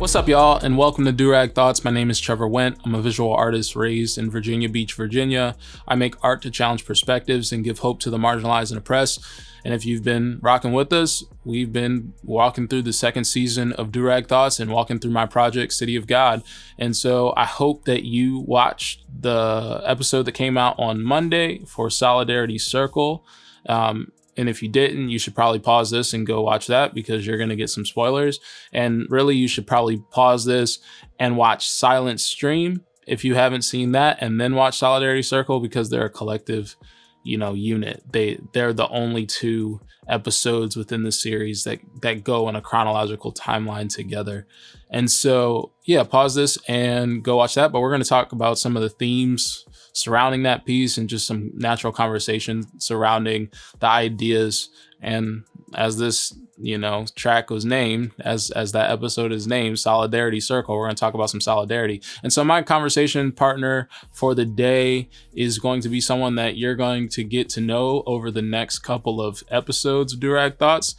What's up, y'all, and welcome to Durag Thoughts. My name is Trevor Wendt. I'm a visual artist raised in Virginia Beach, Virginia. I make art to challenge perspectives and give hope to the marginalized and oppressed. And if you've been rocking with us, we've been walking through the second season of Durag Thoughts and walking through my project, City of God. And so I hope that you watched the episode that came out on Monday for Solidarity Circle. And if you didn't, you should probably pause this and go watch that because you're going to get some spoilers. And really, you should probably pause this and watch Silent Stream if you haven't seen that, and then watch Solidarity Circle because they're a collective, unit. They're the only two episodes within the series that go in a chronological timeline together. And so, pause this and go watch that. But we're going to talk about some of the themes surrounding that piece and just some natural conversation surrounding the ideas. And as this, track was named, as that episode is named, Solidarity Circle, we're going to talk about some solidarity. And so my conversation partner for the day is going to be someone that you're going to get to know over the next couple of episodes of Durag Thoughts.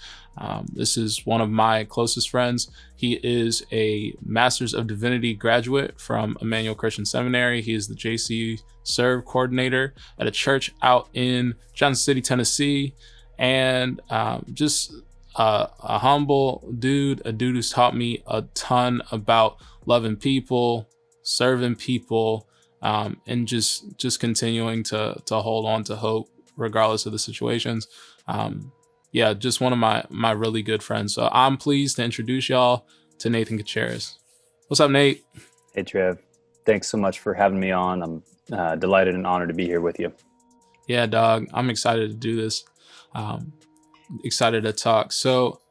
This is one of my closest friends. He is a Master's of Divinity graduate from Emmanuel Christian Seminary. He is the JC Serve coordinator at a church out in Johnson City, Tennessee, and just a humble dude, a dude who's taught me a ton about loving people, serving people, and just continuing to hold on to hope regardless of the situations. Just one of my really good friends. So I'm pleased to introduce y'all to Nathan Cachiaras. What's up, Nate? Hey, Trev. Thanks so much for having me on. I'm delighted and honored to be here with you. Yeah, dog. I'm excited to do this. Excited to talk. So,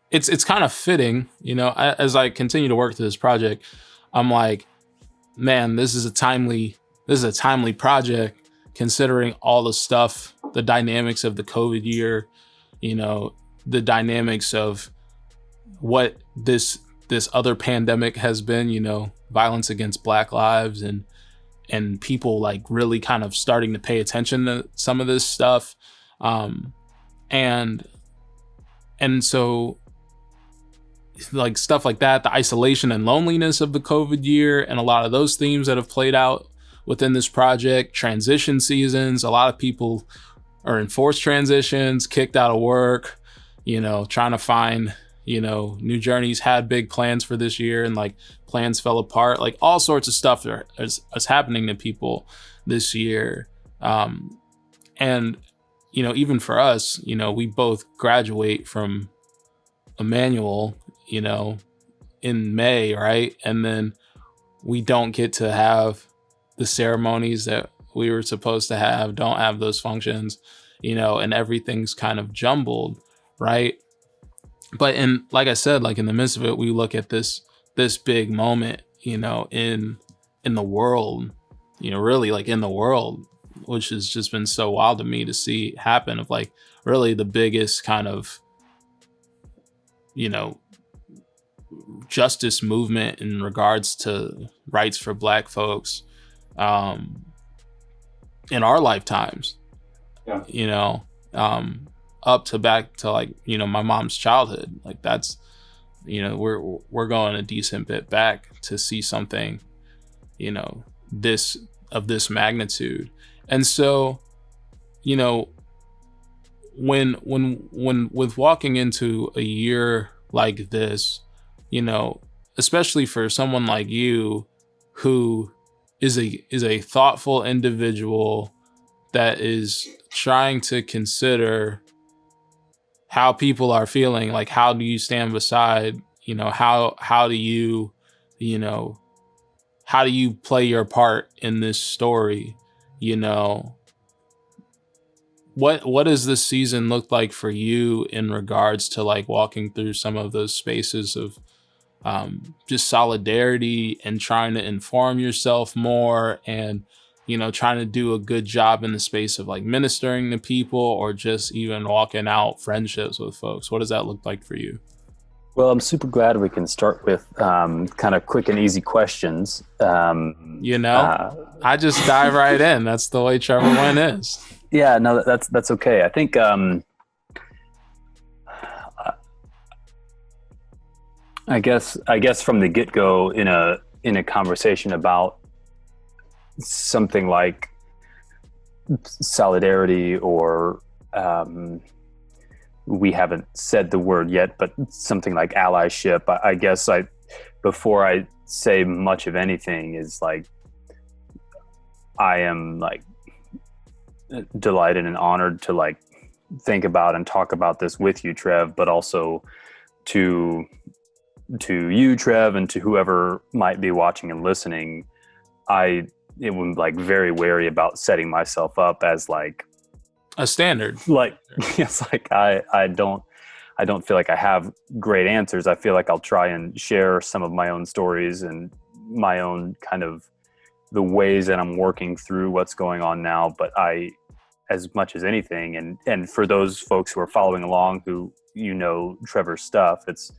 it's kind of fitting, as I continue to work through this project, I'm like, man, this is a timely project considering all the stuff, the dynamics of the COVID year, the dynamics of what this other pandemic has been, violence against Black lives and people like really kind of starting to pay attention to some of this stuff. And so like stuff like that, the isolation and loneliness of the COVID year and a lot of those themes that have played out within this project, transition seasons, a lot of people are in forced transitions, kicked out of work, trying to find, new journeys, had big plans for this year and like plans fell apart, like all sorts of stuff is happening to people this year. And, even for us, we both graduate from Emmanuel, in May, right? And then we don't get to have the ceremonies that we were supposed to have, don't have those functions, and everything's kind of jumbled, right? But like I said, like in the midst of it, we look at this big moment, in the world, really like in the world, which has just been so wild to me to see happen, of like really the biggest kind of, justice movement in regards to rights for Black folks in our lifetimes. Up to back to like, my mom's childhood. Like that's, we're going a decent bit back to see something, this of this magnitude. And so, when with walking into a year like this, especially for someone like you who is a thoughtful individual that is trying to consider how people are feeling, like how do you stand beside, how do you play your part in this story, what does this season look like for you in regards to like walking through some of those spaces of just solidarity and trying to inform yourself more and trying to do a good job in the space of like ministering to people or just even walking out friendships with folks? What does that look like for you? Well, I'm super glad we can start with kind of quick and easy questions. I just dive right in. That's the way Trevor Wendt is. Yeah, no, that's okay. I think I guess from the get-go in a conversation about something like solidarity or we haven't said the word yet, but something like allyship, I guess before I say much of anything is like, I am like delighted and honored to like think about and talk about this with you, Trev, but also to you, Trev, and to whoever might be watching and listening. It was like very wary about setting myself up as like A standard. like it's like I don't feel like I have great answers. I feel like I'll try and share some of my own stories and my own kind of the ways that I'm working through what's going on now. But as much as anything, and for those folks who are following along who Trevor's stuff, it's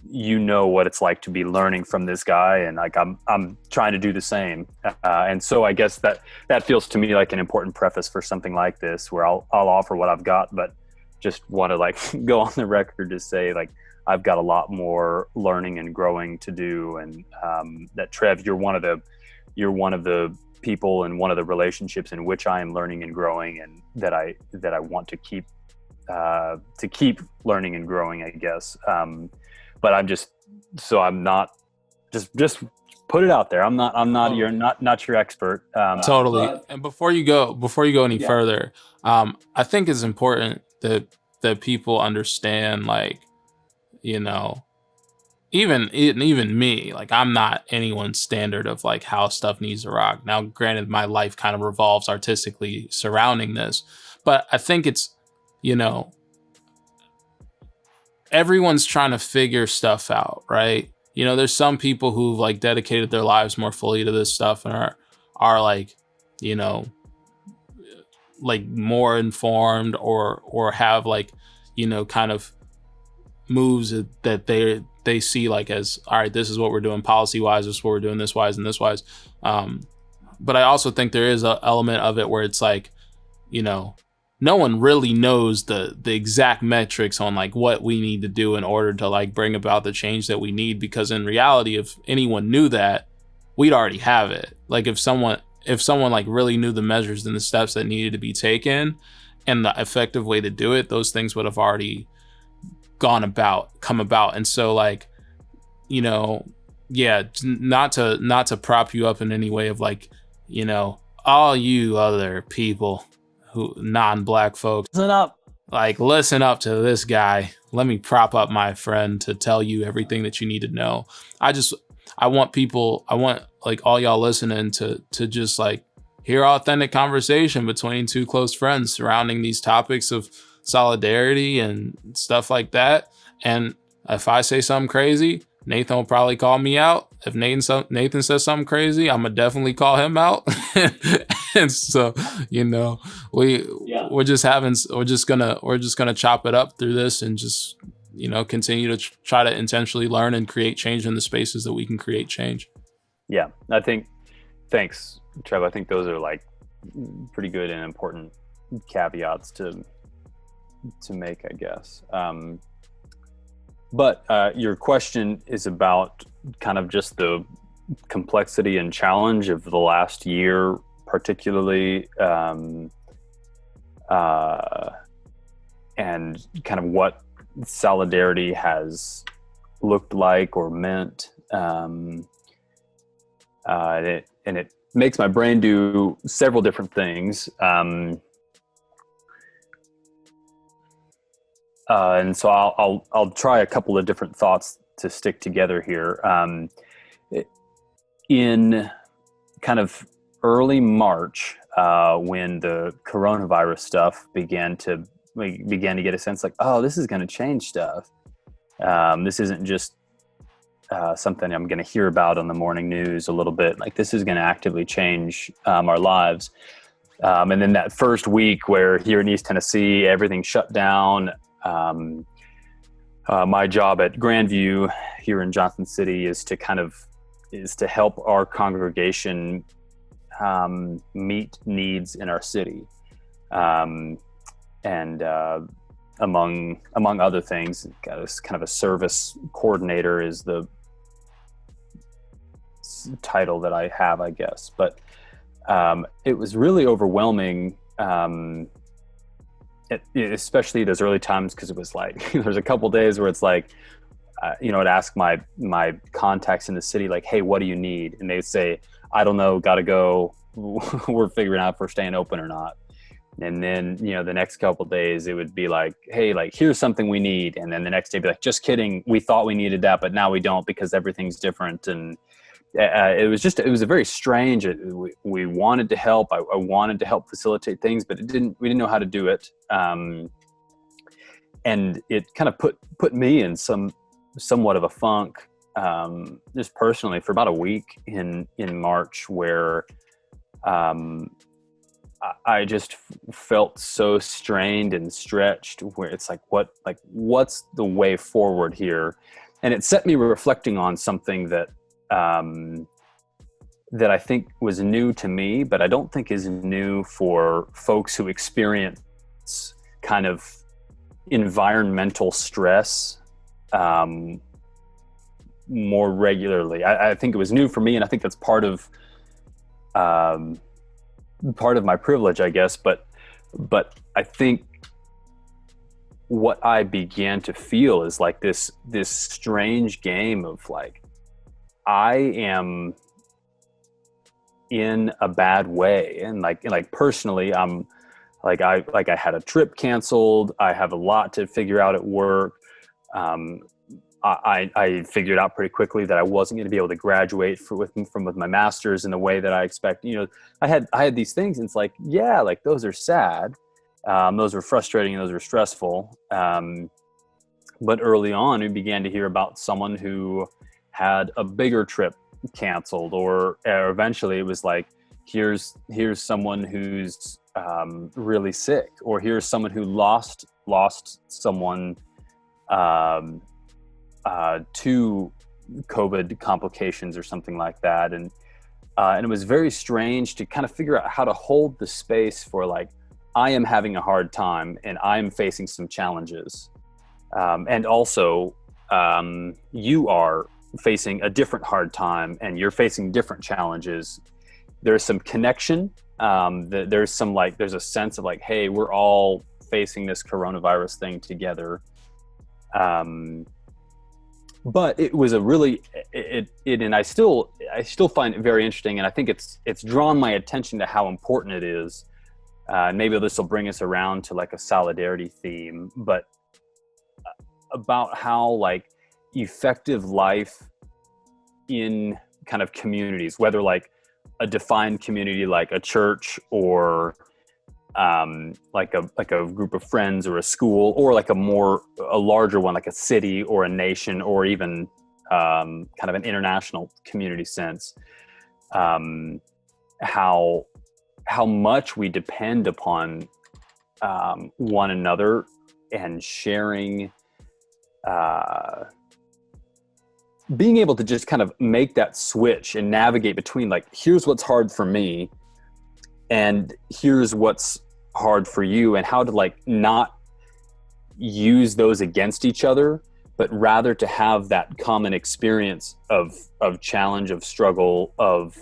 what it's like to be learning from this guy, and like I'm trying to do the same. And so I guess that feels to me like an important preface for something like this, where I'll offer what I've got, but just want to like go on the record to say like I've got a lot more learning and growing to do, and that Trev, you're one of the people and one of the relationships in which I am learning and growing, and that I want to keep learning and growing, I guess. But I'm not just put it out there. I'm not you're not your expert. Totally. And before you go any further, I think it's important that people understand, like, even me, like, I'm not anyone's standard of like how stuff needs to rock. Now, granted, my life kind of revolves artistically surrounding this, but I think it's, everyone's trying to figure stuff out, right? There's some people who've like dedicated their lives more fully to this stuff and are like, like more informed or have like, kind of moves that they see like as, all right, this is what we're doing policy wise, this is what we're doing this wise and this wise. But I also think there is an element of it where it's like, no one really knows the exact metrics on like what we need to do in order to like bring about the change that we need, because in reality, if anyone knew that, we'd already have it. Like if someone like really knew the measures and the steps that needed to be taken and the effective way to do it, those things would have already come about. And so like, yeah, not to prop you up in any way of like, all you other people who non-black folks, listen up to this guy. Let me prop up my friend to tell you everything that you need to know. I want like all y'all listening to just like hear authentic conversation between two close friends surrounding these topics of solidarity and stuff like that. And if I say something crazy, Nathan will probably call me out. If Nathan says something crazy, I'm gonna definitely call him out. And so, we're just gonna chop it up through this and just, continue to try to intentionally learn and create change in the spaces that we can create change. Yeah, thanks, Trev. I think those are like pretty good and important caveats to make, I guess. But your question is about kind of just the complexity and challenge of the last year, particularly, and kind of what solidarity has looked like or meant. And it makes my brain do several different things. And so I'll try a couple of different thoughts to stick together here. In kind of early March, when the coronavirus stuff began to get a sense like, oh, this is going to change stuff. This isn't just something I'm going to hear about on the morning news a little bit. Like, this is going to actively change our lives. And then that first week where here in East Tennessee, everything shut down. My job at Grandview here in Johnson City is to help our congregation meet needs in our city. And among other things. Got a, kind of a service coordinator is the title that I have, I guess. But it was really overwhelming, especially those early times, because it was like there's a couple days where it's like, I'd ask my contacts in the city, like, hey, what do you need? And they'd say, I don't know, gotta go. We're figuring out if we're staying open or not. And then, the next couple of days it would be like, hey, like, here's something we need. And then the next day be like, just kidding. We thought we needed that, but now we don't because everything's different. And it was a very strange, we wanted to help. I wanted to help facilitate things, but we didn't know how to do it. And it kind of put me in somewhat of a funk, just personally, for about a week in March, where I just felt so strained and stretched, where it's like, what's the way forward here? And it set me reflecting on something that I think was new to me, but I don't think is new for folks who experience kind of environmental stress more regularly. I think it was new for me, and I think that's part of my privilege, I guess. But I think what I began to feel is like this strange game of like, I am in a bad way, and like personally, I'm like, I had a trip canceled. I have a lot to figure out at work. I figured out pretty quickly that I wasn't going to be able to graduate with my master's in the way that I expect. I had these things, and it's like, yeah, like those are sad. Those were frustrating, and those were stressful. But early on, we began to hear about someone who had a bigger trip canceled, or eventually it was like, here's someone who's really sick, or here's someone who lost someone to COVID complications or something like that. And it was very strange to kind of figure out how to hold the space for like, I am having a hard time and I'm facing some challenges. And also, you are facing a different hard time and you're facing different challenges. There's some connection. There's a sense of like, hey, we're all facing this coronavirus thing together. But it was a really, and I still find it very interesting. And I think it's drawn my attention to how important it is. Maybe this will bring us around to like a solidarity theme, but about how like effective life in kind of communities, whether like a defined community like a church, or like a group of friends, or a school, or like a larger one like a city or a nation, or even kind of an international community sense, how much we depend upon one another and sharing, being able to just kind of make that switch and navigate between like, here's what's hard for me and here's what's hard for you, and how to like not use those against each other, but rather to have that common experience of challenge, of struggle, of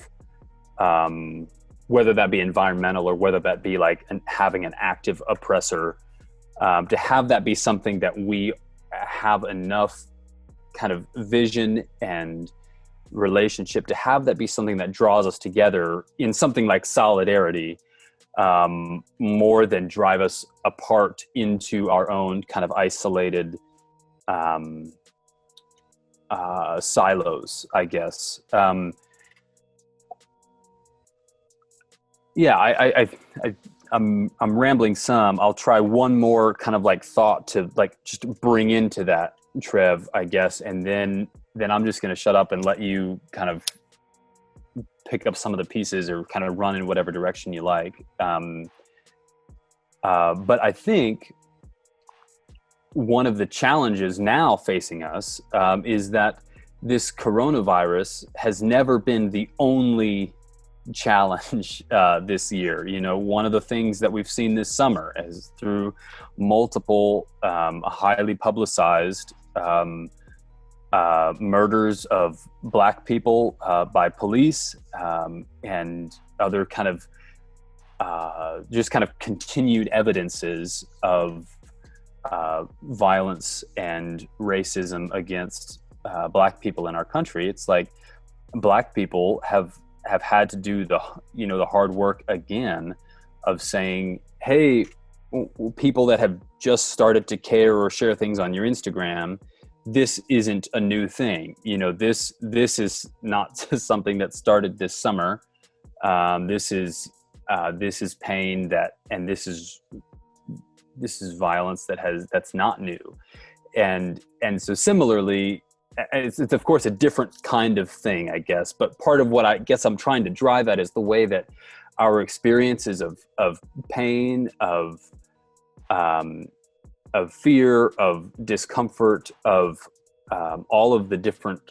whether that be environmental or whether that be like having an active oppressor, to have that be something that we have enough kind of vision and relationship to have that be something that draws us together in something like solidarity, more than drive us apart into our own kind of isolated silos, I guess. I'm rambling some. I'll try one more kind of like thought to like just bring into that, Trev, I guess, and then I'm just going to shut up and let you kind of pick up some of the pieces or kind of run in whatever direction you like. But I think one of the challenges now facing us is that this coronavirus has never been the only challenge this year. You know, one of the things that we've seen this summer is through multiple highly publicized murders of Black people by police, and other kind of just kind of continued evidences of violence and racism against Black people in our country. It's like Black people have had to do the hard work again of saying, hey, people that have just started to care or share things on your Instagram, this isn't a new thing. You know, this is not something that started this summer. This is pain and this is violence that's not new. And so similarly, it's of course a different kind of thing, I guess. But part of what I guess I'm trying to drive at is the way that our experiences of pain, of fear, of discomfort, of all of the different,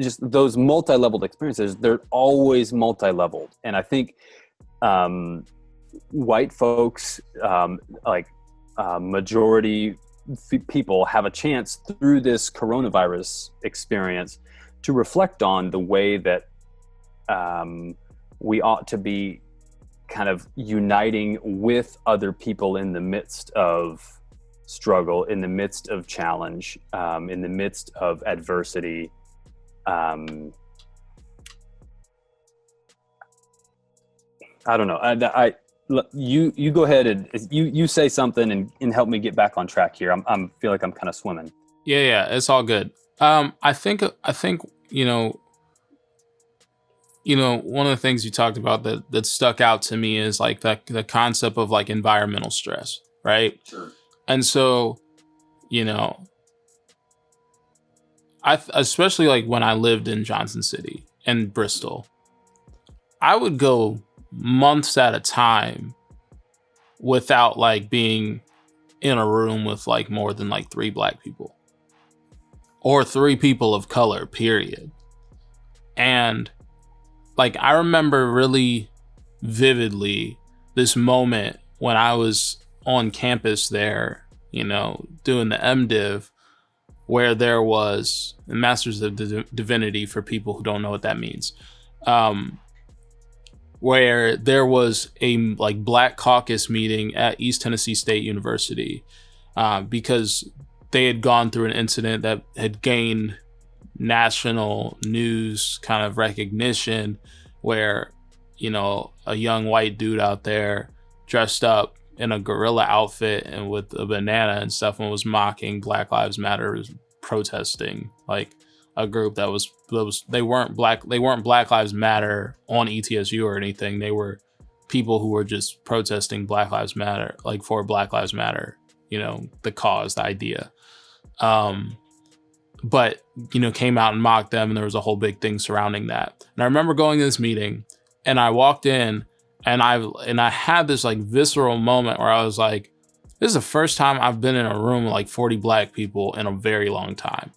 just those multi-leveled experiences, they're always multi-leveled. And I think white folks, majority people, have a chance through this coronavirus experience to reflect on the way that we ought to be kind of uniting with other people in the midst of struggle, in the midst of challenge, in the midst of adversity. I don't know. You go ahead and you say something and help me get back on track here. I'm feel like I'm kind of swimming. Yeah, it's all good. I think you know, one of the things you talked about that stuck out to me is like the concept of like environmental stress, right? Sure. And so, especially like when I lived in Johnson City and Bristol, I would go months at a time without like being in a room with like more than like 3 Black people or 3 people of color, period. And like, I remember really vividly this moment when I was on campus there, doing the MDiv, where there was a Masters of Divinity, for people who don't know what that means, where there was a like Black Caucus meeting at East Tennessee State University, because they had gone through an incident that had gained national news kind of recognition, where a young white dude out there dressed up in a gorilla outfit and with a banana and stuff, and was mocking Black Lives Matter, protesting like a group that was they weren't Black Lives Matter on ETSU or anything. They were people who were just protesting Black Lives Matter, like for Black Lives Matter, the cause, the idea. But came out and mocked them, and there was a whole big thing surrounding that. And I remember going to this meeting, and I walked in, and I had this like visceral moment where I was like, this is the first time I've been in a room with like 40 Black people in a very long time.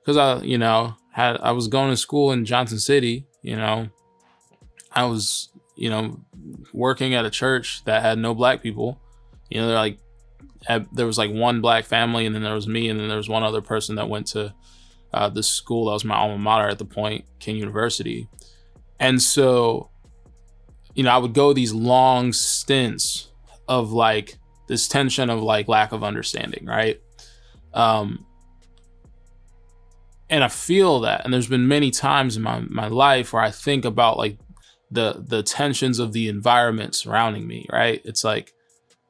Because I was going to school in Johnson City, I was, working at a church that had no Black people. They're like, there was like 1 Black family, and then there was me, and then there was one other person that went to this school that was my alma mater at the point, King University. And so, I would go these long stints of like this tension of like lack of understanding, right? And I feel that, and there's been many times in my life where I think about like the tensions of the environment surrounding me, right? It's like,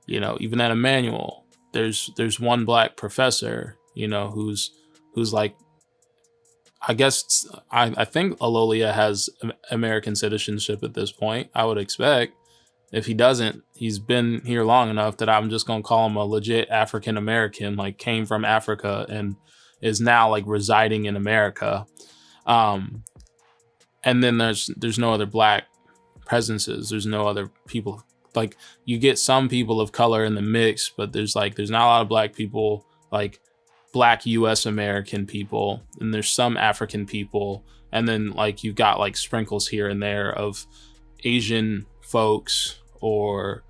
even at Emmanuel, there's 1 Black professor, who's like, I guess I think Alolia has American citizenship at this point, I would expect. If he doesn't, he's been here long enough that I'm just gonna call him a legit African American, like came from Africa and is now like residing in America. And then there's no other Black presences. There's no other people. Like, you get some people of color in the mix, but there's not a lot of Black people like Black US American people, and there's some African people, and then like you've got like sprinkles here and there of Asian folks, or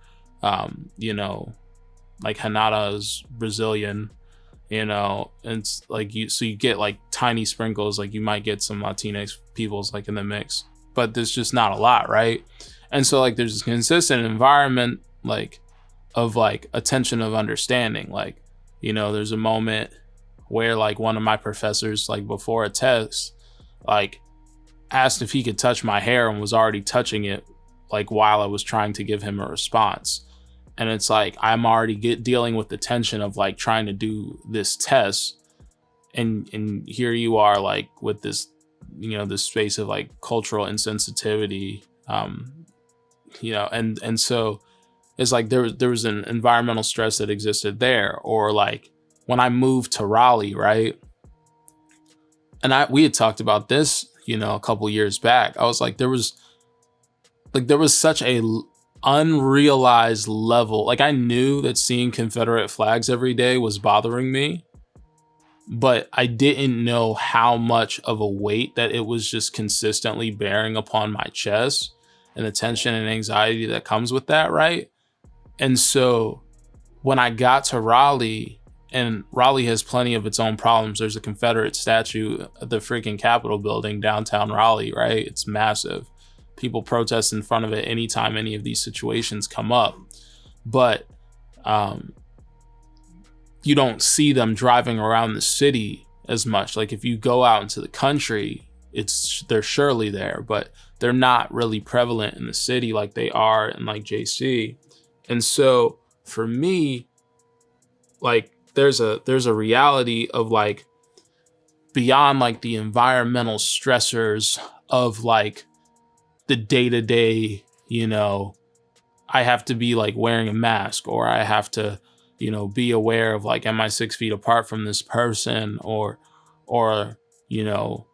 you know, like Hanada's Brazilian, you know, and it's like you get like tiny sprinkles, like you might get some Latinx peoples like in the mix, but there's just not a lot, right? And so like there's this consistent environment like of like a tension of understanding. Like, you know, there's a moment where like one of my professors, like before a test, like asked if he could touch my hair and was already touching it like while I was trying to give him a response. And it's like I'm already dealing with the tension of like trying to do this test, and here you are like with this, you know, this space of like cultural insensitivity, you know, and so it's like there was an environmental stress that existed there. Or like when I moved to Raleigh, right? And we had talked about this, you know, a couple years back. I was like, there was such a unrealized level. Like I knew that seeing Confederate flags every day was bothering me, but I didn't know how much of a weight that it was just consistently bearing upon my chest, and the tension and anxiety that comes with that, right? And so when I got to Raleigh, and Raleigh has plenty of its own problems. There's a Confederate statue at the freaking Capitol building downtown Raleigh, right? It's massive. People protest in front of it anytime any of these situations come up. But you don't see them driving around the city as much. Like if you go out into the country, they're surely there, but they're not really prevalent in the city like they are in like JC. And so for me, like there's a reality of like beyond like the environmental stressors of like the day-to-day, you know, I have to be like wearing a mask, or I have to, you know, be aware of like, am I 6 feet apart from this person, or, you know,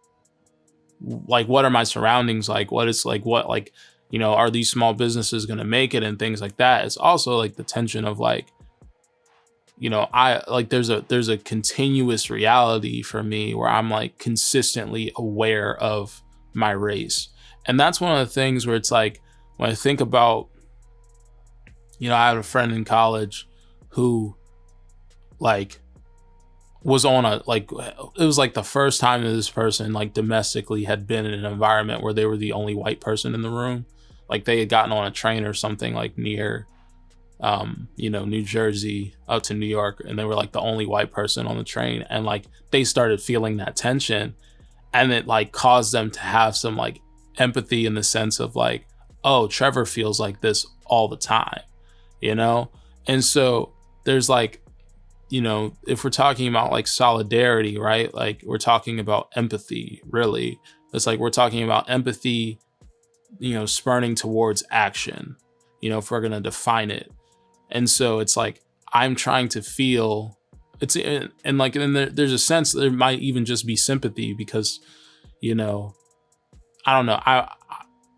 like what are my surroundings like? What is like, what, like, you know, are these small businesses going to make it and things like that? It's also like the tension of like, you know, I like there's a continuous reality for me where I'm like consistently aware of my race. And that's one of the things where it's like, when I think about, you know, I had a friend in college who like was on a, like, it was like the first time that this person like domestically had been in an environment where they were the only white person in the room. Like they had gotten on a train or something like near, you know, New Jersey out to New York, and they were like the only white person on the train. And like they started feeling that tension, and it like caused them to have some like empathy in the sense of like, oh, Trevor feels like this all the time, you know? And so there's like, you know, if we're talking about like solidarity, right? Like we're talking about empathy, really. It's like we're talking about empathy, you know, spurning towards action, you know, if we're going to define it. And so it's like, I'm trying to feel it's, and like, and there's a sense there might even just be sympathy because, you know, I don't know. I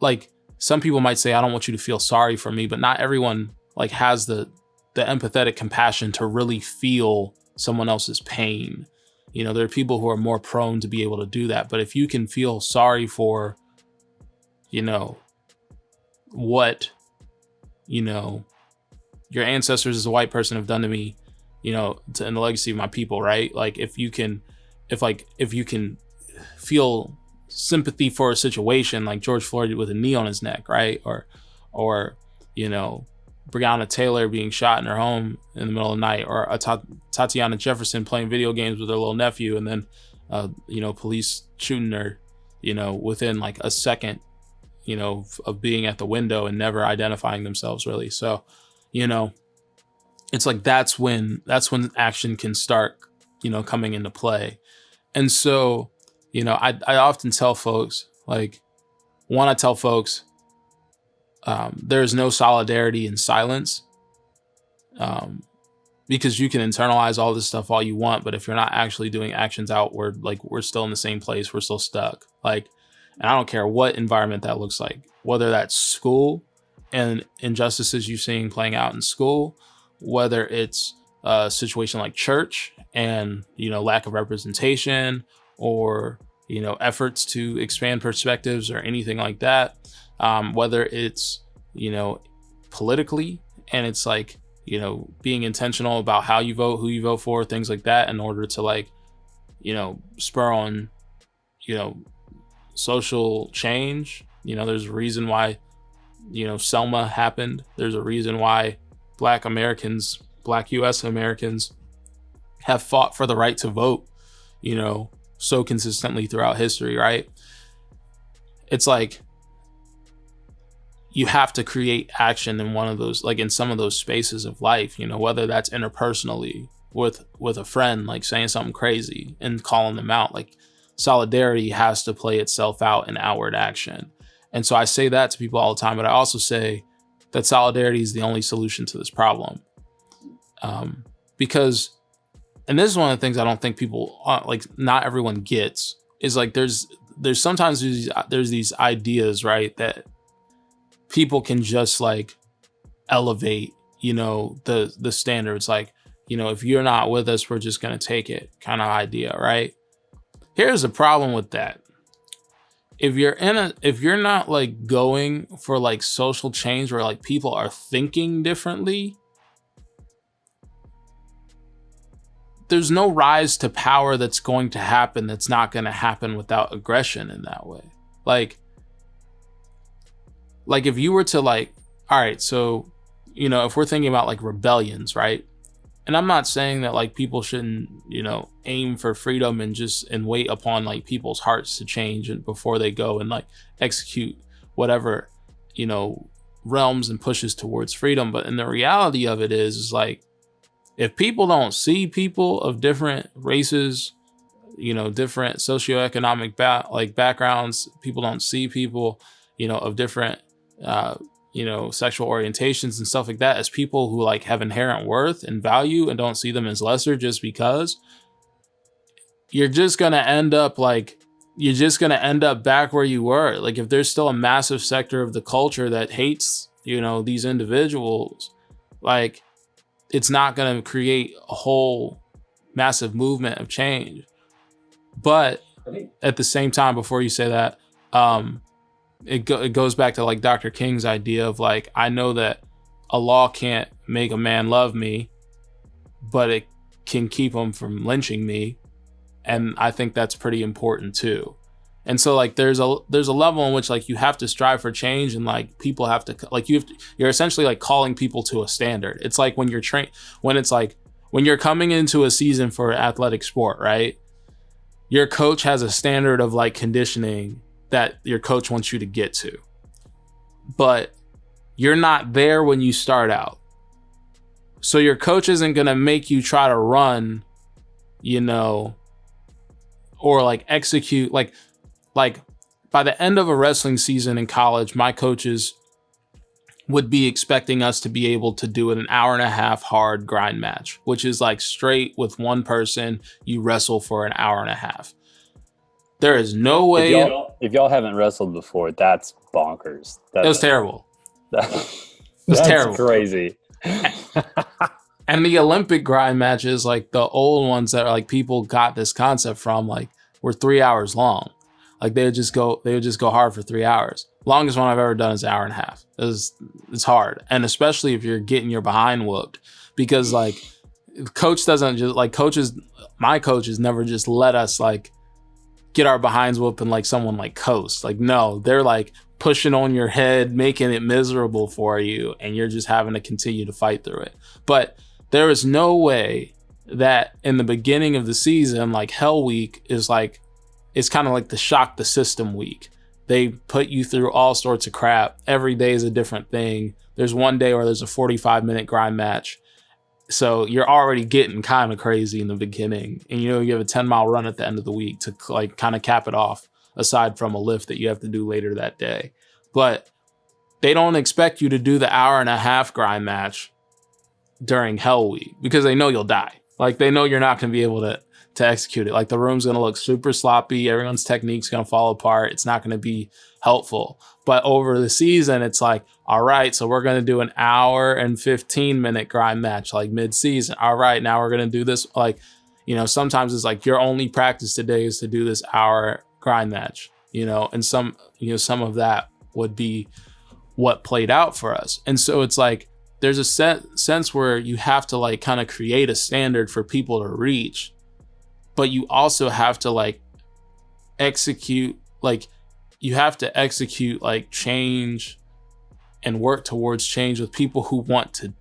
like some people might say, I don't want you to feel sorry for me, but not everyone like has the empathetic compassion to really feel someone else's pain. You know, there are people who are more prone to be able to do that. But if you can feel sorry for, you know, what, you know, your ancestors as a white person have done to me, you know, in the legacy of my people, right? Like if you can feel sympathy for a situation like George Floyd with a knee on his neck, right? Or, you know, Breonna Taylor being shot in her home in the middle of the night, or Tatiana Jefferson playing video games with her little nephew, and then, you know, police shooting her, you know, within like a second, you know, of being at the window and never identifying themselves really. So, you know, it's like, that's when action can start, you know, coming into play. And so, you know, I often tell folks, like, I tell folks, there's no solidarity in silence, because you can internalize all this stuff all you want, but if you're not actually doing actions outward, like we're still in the same place, we're still stuck. Like, and I don't care what environment that looks like, whether that's school and injustices you're seeing playing out in school, whether it's a situation like church and, lack of representation, or, efforts to expand perspectives or anything like that. Whether it's, politically, and it's like, being intentional about how you vote, who you vote for, things like that, in order to like, spur on, social change. There's a reason why, Selma happened. There's a reason why Black US Americans have fought for the right to vote, so consistently throughout history, right? It's like, you have to create action in one of those, like in some of those spaces of life, whether that's interpersonally with a friend, like saying something crazy and calling them out. Like, solidarity has to play itself out in outward action. And so I say that to people all the time, but I also say that solidarity is the only solution to this problem. Because, and this is one of the things I don't think people, like, not everyone gets, is like, there's sometimes there's these ideas, right, that people can just like elevate, the standards. Like, if you're not with us, we're just going to take it kind of idea, right? Here's the problem with that. If you're not like going for like social change where like people are thinking differently, there's no rise to power that's going to happen that's not going to happen without aggression in that way. Like if you were to like, all right, so, if we're thinking about like rebellions, right? And I'm not saying that like people shouldn't, aim for freedom and wait upon like people's hearts to change and before they go and like execute whatever, realms and pushes towards freedom. But in the reality of it is like, if people don't see people of different races, different socioeconomic backgrounds, people don't see people, of different, sexual orientations and stuff like that as people who like have inherent worth and value, and don't see them as lesser just because, you're just going to end up back where you were. Like, if there's still a massive sector of the culture that hates, these individuals, like, it's not going to create a whole massive movement of change. But at the same time, before you say that, it goes back to like Dr. King's idea of like, I know that a law can't make a man love me, but it can keep him from lynching me. And I think that's pretty important too. And so like, there's a level in which like you have to strive for change, and like people have to like, you're essentially like calling people to a standard. It's like when you're when you're coming into a season for athletic sport, right? Your coach has a standard of like conditioning that your coach wants you to get to, but you're not there when you start out. So your coach isn't going to make you try to run, or like execute, like by the end of a wrestling season in college, my coaches would be expecting us to be able to do an hour and a half hard grind match, which is like straight with one person, you wrestle for an hour and a half. There is no way. If y'all haven't wrestled before, that's bonkers. It was terrible. That's terrible. Crazy. And the Olympic grind matches, like the old ones that are like people got this concept from, like, were 3 hours long. Like they would just go hard for 3 hours. Longest one I've ever done is an hour and a half. It's hard. And especially if you're getting your behind whooped, because like coach doesn't just like my coaches never just let us like get our behinds whooped and like someone like coast. Like, no, they're like pushing on your head, making it miserable for you. And you're just having to continue to fight through it. But there is no way that in the beginning of the season, like Hell Week is like, it's kind of like the shock the system week. They put you through all sorts of crap. Every day is a different thing. There's one day where there's a 45-minute grind match. So you're already getting kind of crazy in the beginning. And you have a 10-mile run at the end of the week to like kind of cap it off, aside from a lift that you have to do later that day. But they don't expect you to do the hour and a half grind match during Hell Week because they know you'll die. Like they know you're not going to be able to execute it. Like the room's going to look super sloppy. Everyone's technique's going to fall apart. It's not going to be helpful. But over the season, it's like, all right, so we're going to do an hour and 15-minute grind match, like mid-season. All right, now we're going to do this. Like, you know, sometimes it's like your only practice today is to do this hour grind match, you know, and some of that would be what played out for us. And so it's like, there's a sense where you have to like kind of create a standard for people to reach, but you also have to like execute, like you have to execute like change and work towards change with people who want to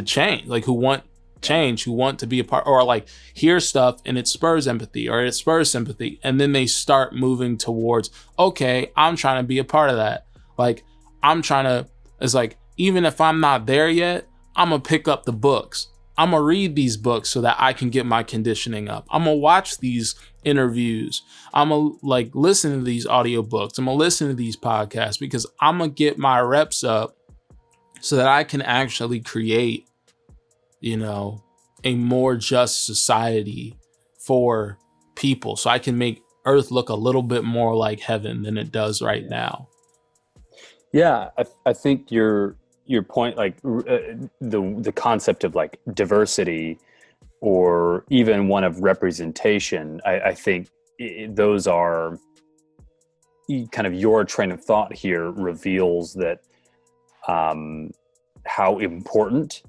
change, like who want change, who want to be a part, or like hear stuff and it spurs empathy or it spurs sympathy, and then they start moving towards, okay, I'm trying to be a part of that. Like it's like, even if I'm not there yet, I'm gonna pick up the books. I'm gonna read these books so that I can get my conditioning up. I'm gonna watch these interviews. I'm gonna like listen to these audiobooks. I'm gonna listen to these podcasts because I'm gonna get my reps up so that I can actually create, you know, a more just society for people. So I can make Earth look a little bit more like heaven than it does right now. Yeah, I think your point, like the concept of like diversity, or even one of representation, I think those are kind of your train of thought here reveals that how important,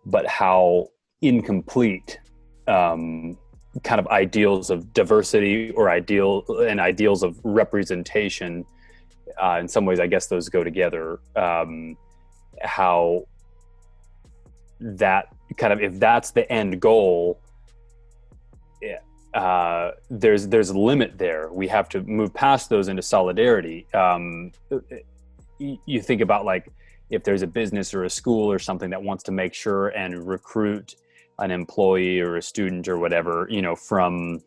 but how incomplete kind of ideals of diversity or ideals of representation. In some ways, I guess those go together. How that kind of, if that's the end goal, there's a limit there. We have to move past those into solidarity. You think about like if there's a business or a school or something that wants to make sure and recruit an employee or a student or whatever, you know, from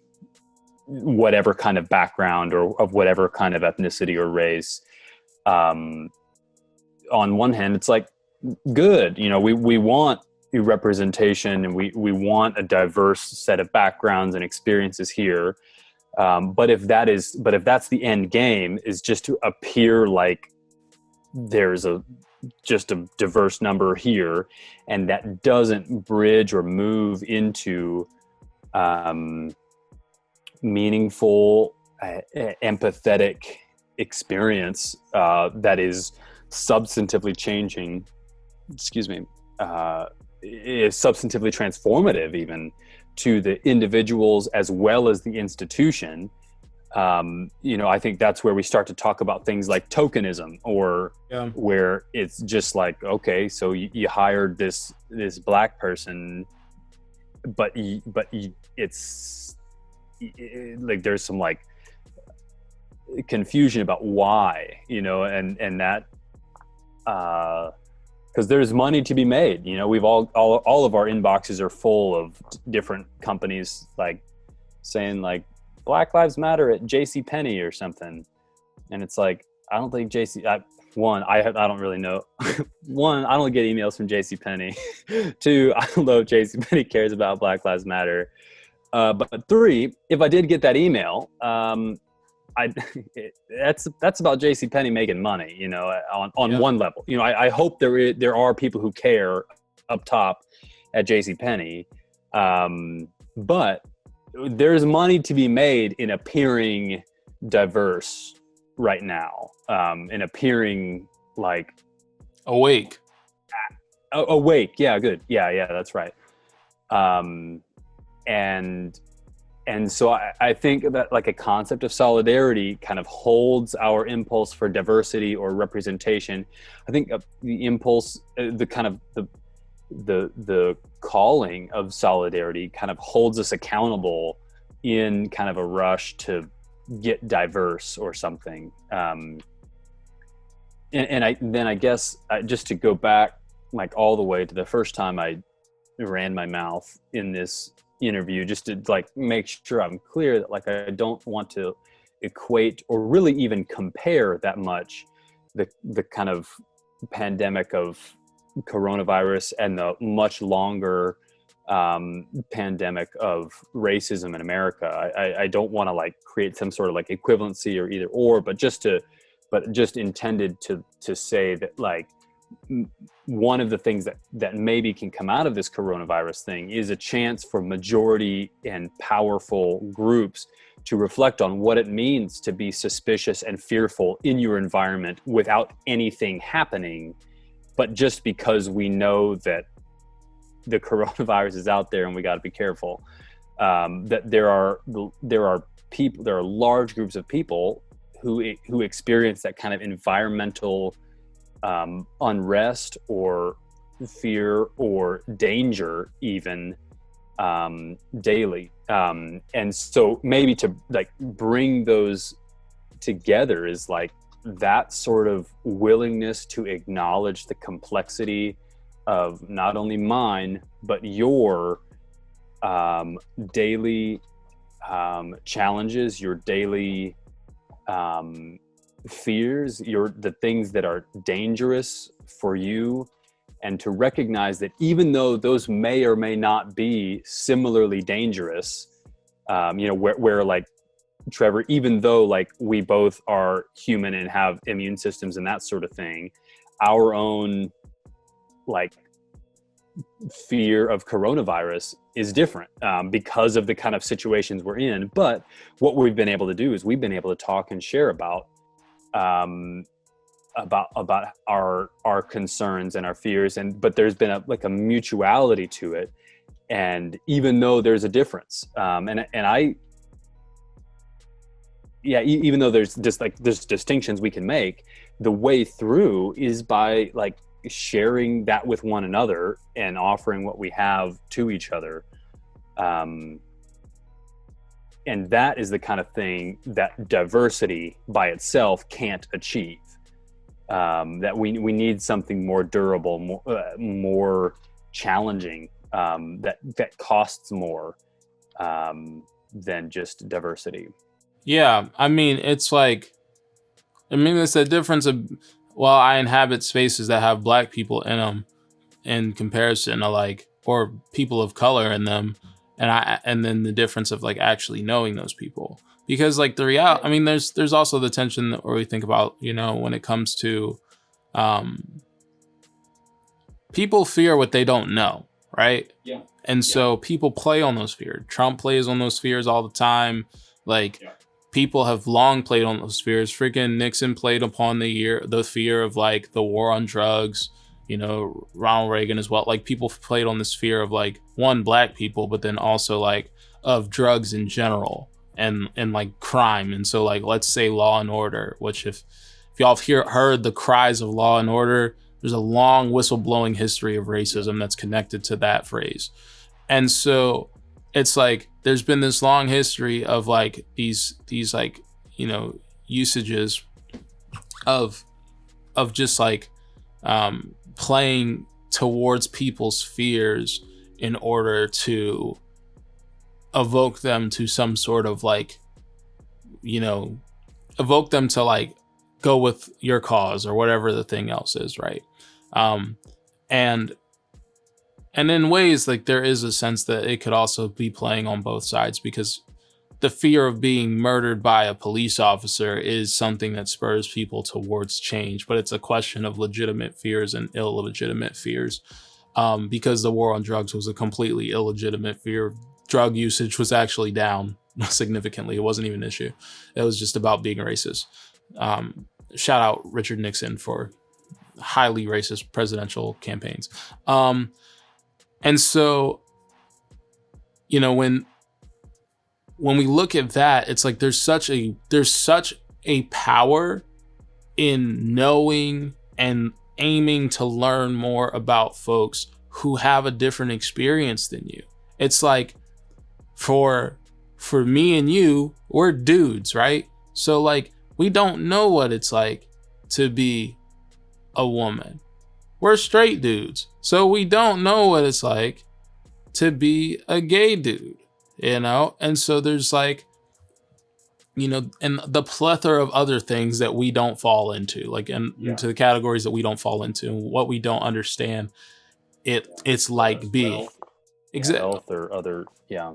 whatever kind of background or of whatever kind of ethnicity or race. On one hand, it's like, good, you know, we want a representation and we want a diverse set of backgrounds and experiences here. But if that's the end game, is just to appear like there's just a diverse number here, and that doesn't bridge or move into meaningful, empathetic experience that is substantively changing, is substantively transformative even to the individuals as well as the institution. You know, I think that's where we start to talk about things like tokenism, or where it's just like, okay, so you hired this black person, but it's like there's some like confusion about why, you know, and that because there's money to be made. You know, we've all of our inboxes are full of different companies like saying like Black Lives Matter at JCPenney or something, and it's like, I don't think I don't really know. One, I don't get emails from JCPenney. Two, I don't know if JCPenney cares about Black Lives Matter. But three, if I did get that email, that's about JCPenney making money, you know, on one level. You know, I hope there are people who care up top at JCPenney, but there's money to be made in appearing diverse right now, in appeering like awake. Yeah, good. Yeah, that's right. And so I think that like a concept of solidarity kind of holds our impulse for diversity or representation. I think the impulse, the kind of the calling of solidarity kind of holds us accountable in kind of a rush to get diverse or something. And I guess just to go back like all the way to the first time I ran my mouth in this interview, just to like make sure I'm clear that like I don't want to equate or really even compare that much the kind of pandemic of coronavirus and the much longer pandemic of racism in America. I don't want to like create some sort of like equivalency or either or, but just intended to say that like one of the things that maybe can come out of this coronavirus thing is a chance for majority and powerful groups to reflect on what it means to be suspicious and fearful in your environment without anything happening, but just because we know that the coronavirus is out there and we got to be careful. That there are people, there are large groups of people who experience that kind of environmental unrest or fear or danger even daily. And so maybe to like bring those together is like that sort of willingness to acknowledge the complexity of not only mine, but your daily challenges, your daily fears, the things that are dangerous for you, and to recognize that even though those may or may not be similarly dangerous, where like Trevor, even though like we both are human and have immune systems and that sort of thing, our own like fear of coronavirus is different because of the kind of situations we're in. But what we've been able to do is we've been able to talk and share about our concerns and our fears, but there's been a mutuality to it. And even though there's a difference, even though there's distinctions we can make, the way through is by like sharing that with one another and offering what we have to each other. And that is the kind of thing that diversity by itself can't achieve. That we need something more durable, more challenging, that costs more than just diversity. Yeah, I mean, it's like, it's the difference of, well, I inhabit spaces that have black people in them in comparison to like, or people of color in them. And then the difference of like actually knowing those people, because like the reality, I mean, there's also the tension where we think about, when it comes to, people fear what they don't know. Right. Yeah. And so people play on those fears. Trump plays on those fears all the time. Like, people have long played on those fears. Freaking Nixon played upon the fear of like the war on drugs, Ronald Reagan as well. Like, people played on this fear of like, one, black people, but then also like of drugs in general and like crime. And so like, let's say Law and Order, which if y'all have heard the cries of Law and Order, there's a long whistleblowing history of racism that's connected to that phrase. And so it's like, there's been this long history of like these like, usages of just like playing towards people's fears in order to evoke them to some sort of like, evoke them to like go with your cause or whatever the thing else is, right? And in ways, like, there is a sense that it could also be playing on both sides, because the fear of being murdered by a police officer is something that spurs people towards change. But it's a question of legitimate fears and illegitimate fears, because the war on drugs was a completely illegitimate fear. Drug usage was actually down significantly. It wasn't even an issue. It was just about being racist. Shout out Richard Nixon for highly racist presidential campaigns. And so, when we look at that, it's like there's such a power in knowing and aiming to learn more about folks who have a different experience than you. It's like, for me and you, we're dudes, right? So like, we don't know what it's like to be a woman. We're straight dudes, so we don't know what it's like to be a gay dude, And so there's like, and the plethora of other things that we don't fall into, like into the categories that we don't fall into, and what we don't understand. It's like being. health or other. Yeah.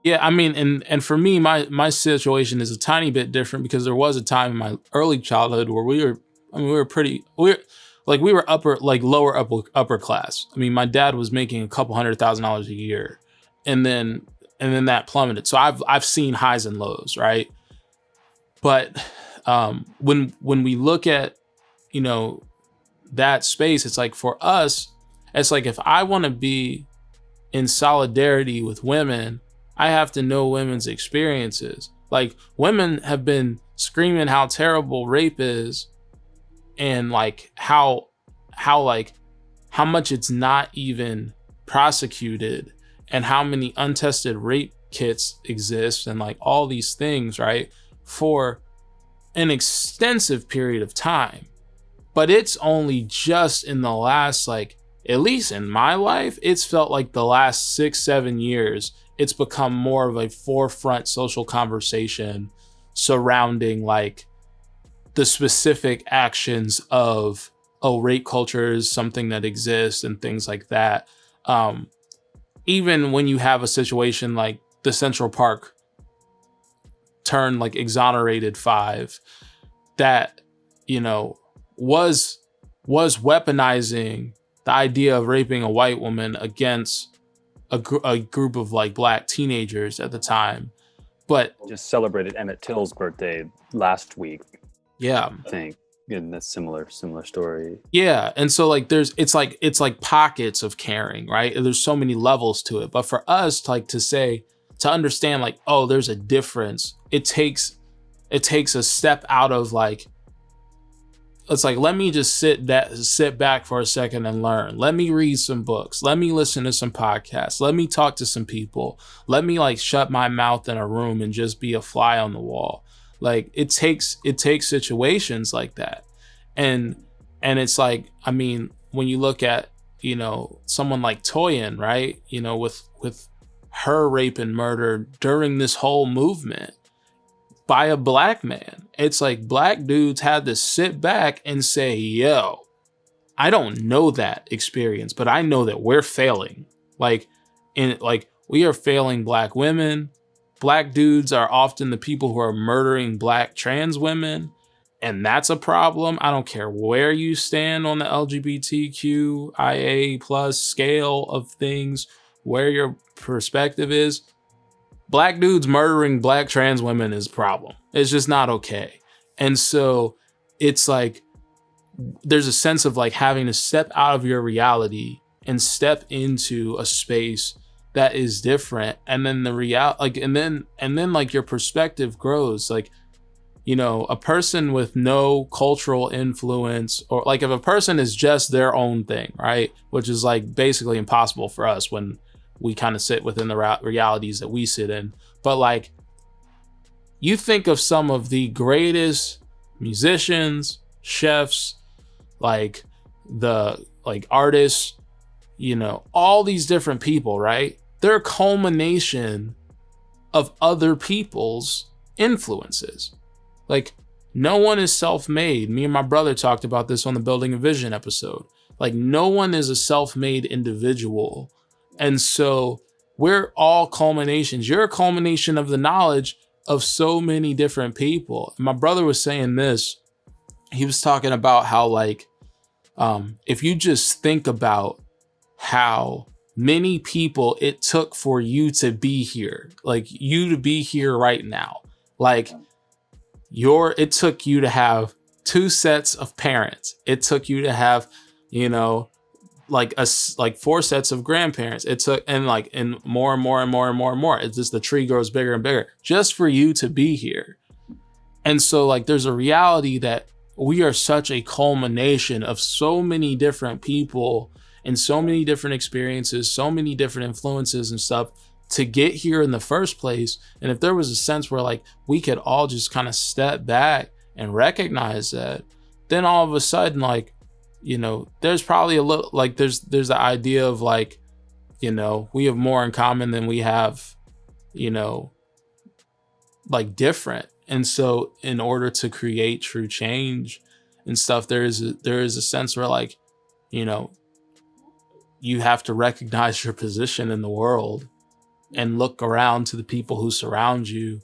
Yeah, I mean, and for me, my situation is a tiny bit different because there was a time in my early childhood where we were upper, like lower upper class. I mean, my dad was making a couple $100,000 a year, and then that plummeted. So I've seen highs and lows, right? But when we look at, you know, that space, it's like for us, it's like if I want to be in solidarity with women, I have to know women's experiences. Like, women have been screaming how terrible rape is, and like how much it's not even prosecuted, and how many untested rape kits exist, and like all these things, right? For an extensive period of time. But it's only just in the last, like, at least in my life, it's felt like the last 6-7 years, it's become more of a forefront social conversation surrounding like the specific actions of, oh, rape culture is something that exists and things like that. Even when you have a situation like the Central Park turn, like exonerated 5, that, you know, was weaponizing the idea of raping a white woman against a group of like black teenagers at the time. But just celebrated Emmett Till's birthday last week. Yeah, I think in a similar story. Yeah, and so like it's like pockets of caring, right? There's so many levels to it. But for us, like to understand like, oh, there's a difference. It takes a step out of like, it's like, let me just sit back for a second and learn. Let me read some books. Let me listen to some podcasts. Let me talk to some people. Let me like shut my mouth in a room and just be a fly on the wall. Like it takes situations like that. And it's like, I mean, when you look at, you know, someone like Toyin, right? You know, with her rape and murder during this whole movement by a black man. It's like black dudes had to sit back and say, yo, I don't know that experience, but I know that we're failing. Like, we are failing black women. Black dudes are often the people who are murdering black trans women. And that's a problem. I don't care where you stand on the LGBTQIA plus scale of things, where your perspective is. Black dudes murdering black trans women is a problem. It's just not okay. And so it's like, there's a sense of like having to step out of your reality and step into a space that is different. And then the and then like your perspective grows. Like, you know, a person with no cultural influence, or like if a person is just their own thing, right? Which is like basically impossible for us when we kind of sit within the realities that we sit in. But like, you think of some of the greatest musicians, chefs, like the like artists, you know, all these different people, right? They're a culmination of other people's influences. Like, no one is self-made. Me and my brother talked about this on the Building a Vision episode. Like, no one is a self-made individual. And so we're all culminations. You're a culmination of the knowledge of so many different people. And my brother was saying this. He was talking about how like, if you just think about how many people it took for you to be here, like you to be here right now, like it took you to have 2 sets of parents. It took you to have, you know, like 4 sets of grandparents. It took, and more and more and more and more and more. It's just the tree grows bigger and bigger just for you to be here. And so like, there's a reality that we are such a culmination of so many different people and so many different experiences, so many different influences and stuff to get here in the first place. And if there was a sense where like we could all just kind of step back and recognize that, then all of a sudden, like, you know, there's probably a little, like there's the idea of like, you know, we have more in common than we have, you know, like different. And so in order to create true change and stuff, there is a sense where like, you know, you have to recognize your position in the world and look around to the people who surround you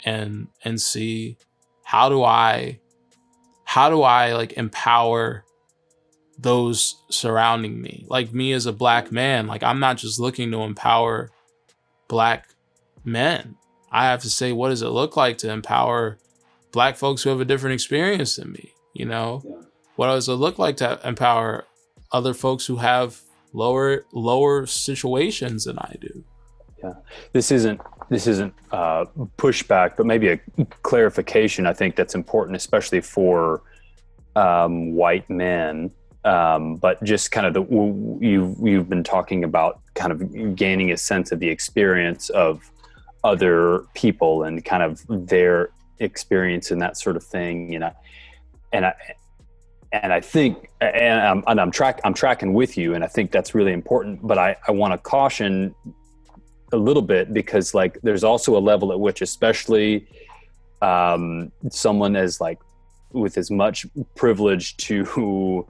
and see how do I like empower those surrounding me. Like me as a black man, like I'm not just looking to empower black men. I have to say, what does it look like to empower black folks who have a different experience than me? You know, what does it look like to empower other folks who have lower situations than I do? Yeah, this isn't pushback, but maybe a clarification. I think that's important, especially for white men. But just kind of you've been talking about kind of gaining a sense of the experience of other people and kind of their experience and that sort of thing. And I think, and I'm tracking with you, and I think that's really important. But I want to caution a little bit, because like there's also a level at which, especially someone as like with as much privilege to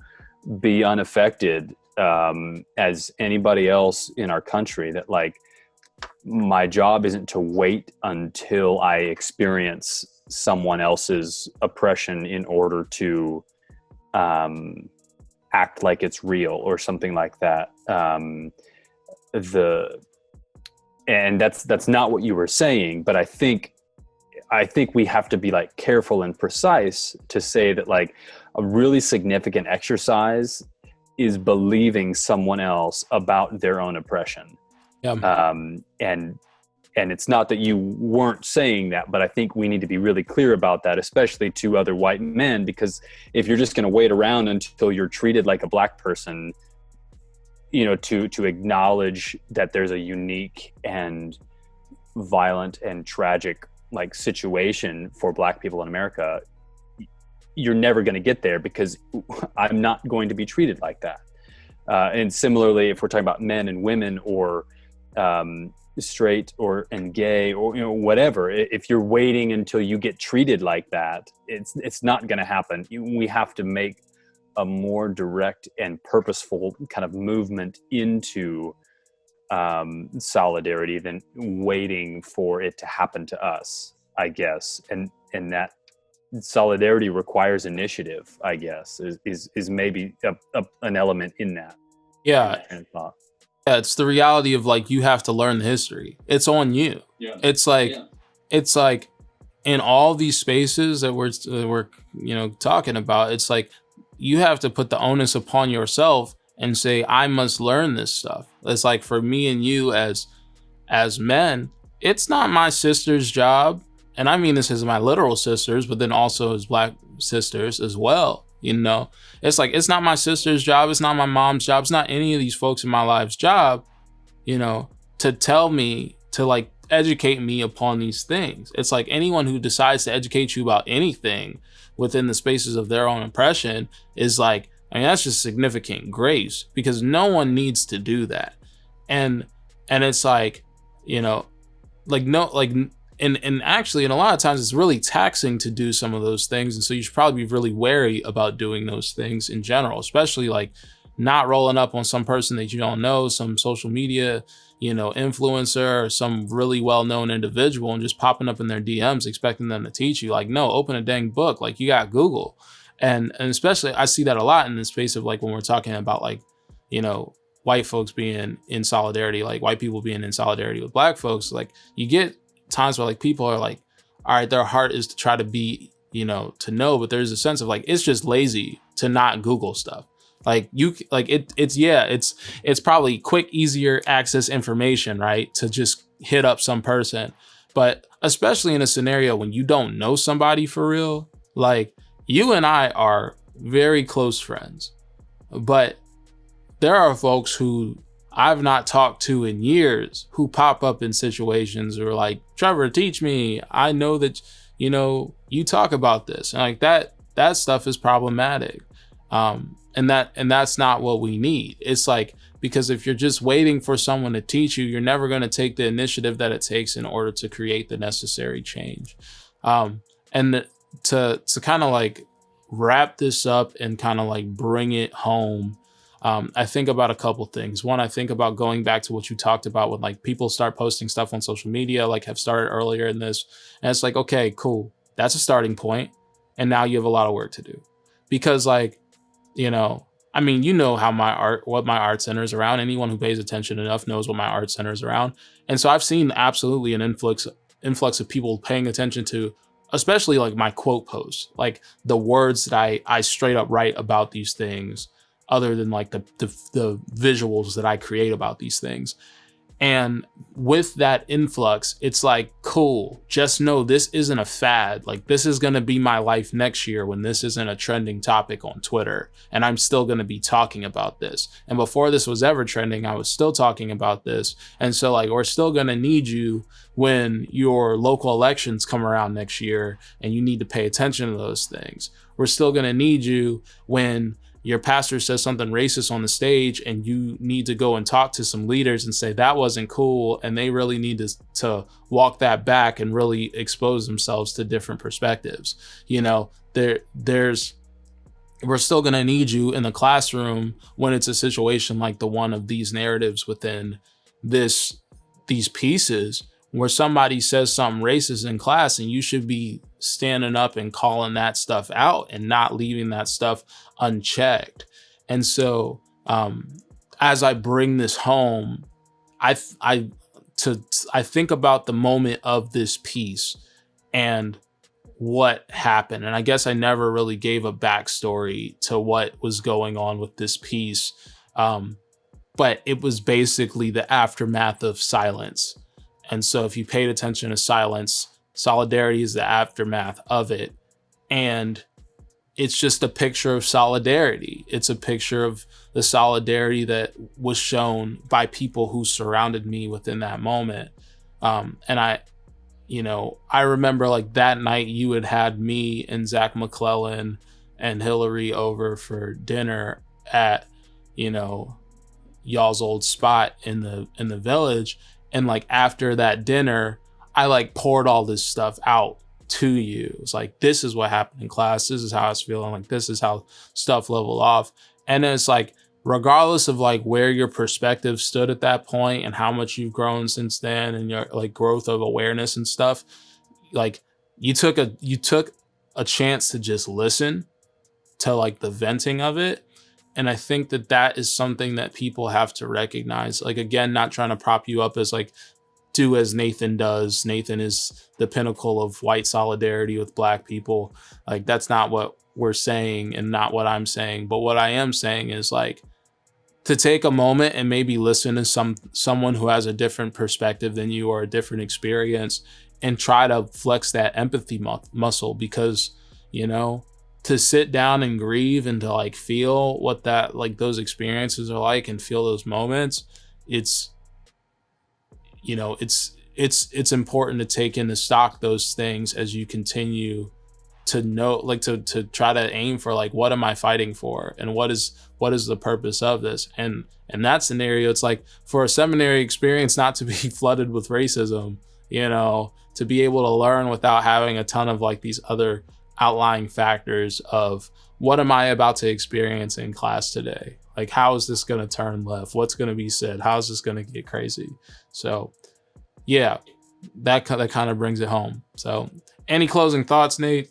be unaffected as anybody else in our country, that like my job isn't to wait until I experience someone else's oppression in order to act like it's real or something like that. And that's not what you were saying, but I think we have to be like careful and precise to say that like a really significant exercise is believing someone else about their own oppression. Yeah. And it's not that you weren't saying that, but I think we need to be really clear about that, especially to other white men, because if you're just going to wait around until you're treated like a black person, you know, to acknowledge that there's a unique and violent and tragic like situation for black people in America, you're never going to get there, because I'm not going to be treated like that. And similarly, if we're talking about men and women, or straight and gay, or you know, whatever, if you're waiting until you get treated like that, it's not going to happen. We have to make a more direct and purposeful kind of movement into solidarity than waiting for it to happen to us, I guess. And that solidarity requires initiative, I guess, is maybe an element in that. Yeah. Yeah, it's the reality of like, you have to learn the history. It's on you. Yeah. It's like in all these spaces that we're you know talking about, it's like you have to put the onus upon yourself and say, I must learn this stuff. It's like for me and you as men, it's not my sister's job, and I mean this as my literal sisters, but then also as black sisters as well. You know, it's like, it's not my sister's job, it's not my mom's job, it's not any of these folks in my life's job, you know, to tell me, to like educate me upon these things. It's like anyone who decides to educate you about anything within the spaces of their own oppression is like, I mean, that's just significant grace, because no one needs to do that. And it's like, you know, like, no, like, and actually, and a lot of times it's really taxing to do some of those things. And so you should probably be really wary about doing those things in general, especially like not rolling up on some person that you don't know, some social media, you know, influencer, or some really well-known individual, and just popping up in their DMs expecting them to teach you. Like, no, open a dang book. Like, you got Google. And especially I see that a lot in the space of like when we're talking about like, you know, white folks being in solidarity, like white people being in solidarity with black folks. Like, you get times where like people are like, all right, their heart is to try to be, you know, to know, but there's a sense of like, it's just lazy to not Google stuff. Like you, like it's probably quick, easier access information, right? To just hit up some person. But especially in a scenario when you don't know somebody for real, like you and I are very close friends, but there are folks who I've not talked to in years who pop up in situations who are like, Trevor, teach me. I know that, you know, you talk about this, and like that stuff is problematic. And that's not what we need. It's like, because if you're just waiting for someone to teach you, you're never going to take the initiative that it takes in order to create the necessary change. And to kind of like wrap this up and kind of like bring it home, I think about a couple things. One, I think about going back to what you talked about when like people start posting stuff on social media, like have started earlier in this. And it's like, okay, cool. That's a starting point. And now you have a lot of work to do. Because like, you know, I mean, you know how what my art centers around. Anyone who pays attention enough knows what my art centers around. And so I've seen absolutely an influx of people paying attention to, especially like my quote posts, like the words that I straight up write about these things, other than like the visuals that I create about these things. And with that influx, it's like, cool, just know this isn't a fad. Like, this is going to be my life next year when this isn't a trending topic on Twitter. And I'm still going to be talking about this. And before this was ever trending, I was still talking about this. And so, like, we're still going to need you when your local elections come around next year and you need to pay attention to those things. We're still going to need you when your pastor says something racist on the stage and you need to go and talk to some leaders and say that wasn't cool, and they really need to walk that back and really expose themselves to different perspectives. You know, we're still going to need you in the classroom when it's a situation like the one of these narratives within these pieces where somebody says something racist in class, and you should be standing up and calling that stuff out and not leaving that stuff unchecked. And so as I bring this home, I think about the moment of this piece and what happened. And I guess I never really gave a backstory to what was going on with this piece. But it was basically the aftermath of silence. And so if you paid attention to silence, solidarity is the aftermath of it. And it's just a picture of solidarity. It's a picture of the solidarity that was shown by people who surrounded me within that moment. And I remember like that night you had me and Zach McClellan and Hillary over for dinner at, y'all's old spot in the village. And like after that dinner, I like poured all this stuff out to you. It's like, this is what happened in class. This is how I was feeling. Like, this is how stuff leveled off. And then it's like, regardless of like where your perspective stood at that point and how much you've grown since then and your like growth of awareness and stuff, like you took a chance to just listen to like the venting of it. And I think that is something that people have to recognize. Like, again, not trying to prop you up as like, do as Nathan does. Nathan is the pinnacle of white solidarity with Black people. Like, that's not what we're saying and not what I'm saying. But what I am saying is like to take a moment and maybe listen to someone who has a different perspective than you or a different experience and try to flex that empathy muscle, because, to sit down and grieve and to like feel what that, like those experiences are like and feel those moments, it's important to take into stock those things as you continue to know, like to try to aim for like, what am I fighting for? And what is the purpose of this? And in that scenario, it's like for a seminary experience not to be flooded with racism, to be able to learn without having a ton of like these other outlying factors of what am I about to experience in class today? Like, how is this going to turn left? What's going to be said? How is this going to get crazy? So yeah, that kind of brings it home. So any closing thoughts, Nate?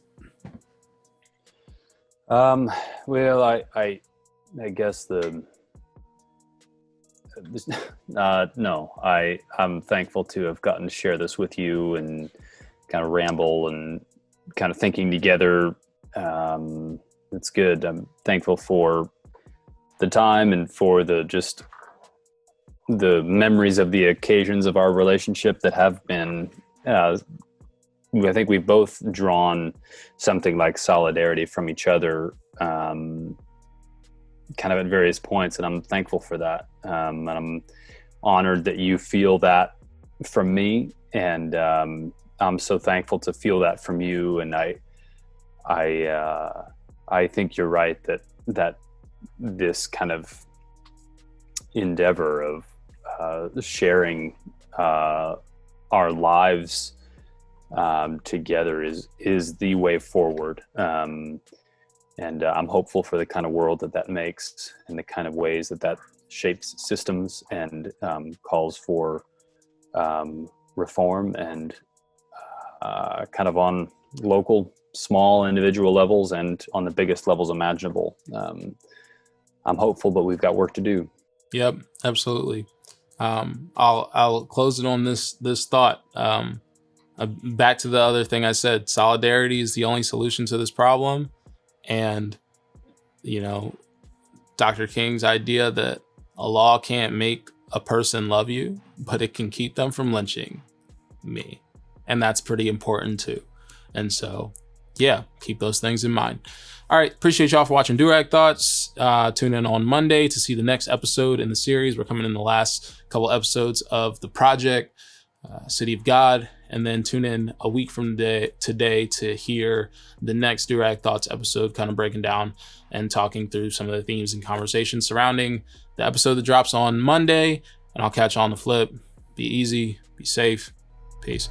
Well, I guess no, I'm thankful to have gotten to share this with you and kind of ramble and kind of thinking together. It's good. I'm thankful for the time and for the memories of the occasions of our relationship that have been, I think we've both drawn something like solidarity from each other, kind of at various points. And I'm thankful for that. And I'm honored that you feel that from me. And I'm so thankful to feel that from you. And I think you're right that this kind of endeavor of sharing our lives together is the way forward. And I'm hopeful for the kind of world that makes, and the kind of ways that shapes systems, and calls for reform, and kind of on local, small, individual levels, and on the biggest levels imaginable. I'm hopeful, but we've got work to do. Yep, absolutely. I'll close it on this thought. Back to the other thing I said, solidarity is the only solution to this problem. And, Dr. King's idea that a law can't make a person love you, but it can keep them from lynching me. And that's pretty important too. And so, yeah, keep those things in mind. All right. Appreciate y'all for watching Durag Thoughts. Tune in on Monday to see the next episode in the series. We're coming in the last couple episodes of the project, City of God. And then tune in a week from today to hear the next Durag Thoughts episode, kind of breaking down and talking through some of the themes and conversations surrounding the episode that drops on Monday. And I'll catch you on the flip. Be easy, be safe. Peace.